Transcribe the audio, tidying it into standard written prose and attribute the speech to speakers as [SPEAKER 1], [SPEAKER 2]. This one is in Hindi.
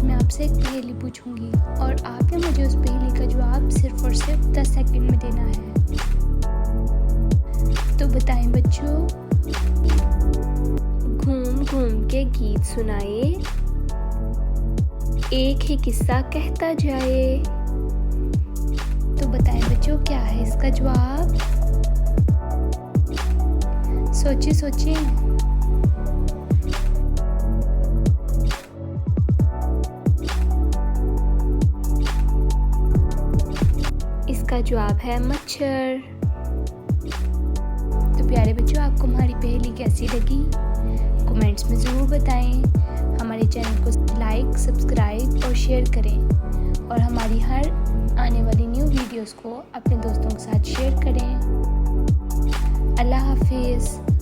[SPEAKER 1] मैं आपसे एक पहेली पूछूंगी और आपने मुझे उस पहेली का जवाब सिर्फ और सिर्फ 10 सेकंड में देना है। तो बताएं बच्चों।
[SPEAKER 2] घूम घूम के गीत सुनाए, एक ही किस्सा कहता जाए।
[SPEAKER 1] तो बताएं बच्चों, क्या है इसका जवाब? सोचिए सोचिए।
[SPEAKER 2] इसका जवाब है मच्छर।
[SPEAKER 1] तो प्यारे बच्चों, आपको हमारी पहेली कैसी लगी? कमेंट्स में ज़रूर बताएं। हमारे चैनल को लाइक, सब्सक्राइब और शेयर करें और हमारी हर आने वाली न्यू वीडियोस को अपने दोस्तों के साथ शेयर करें। अल्लाह हाफिज़।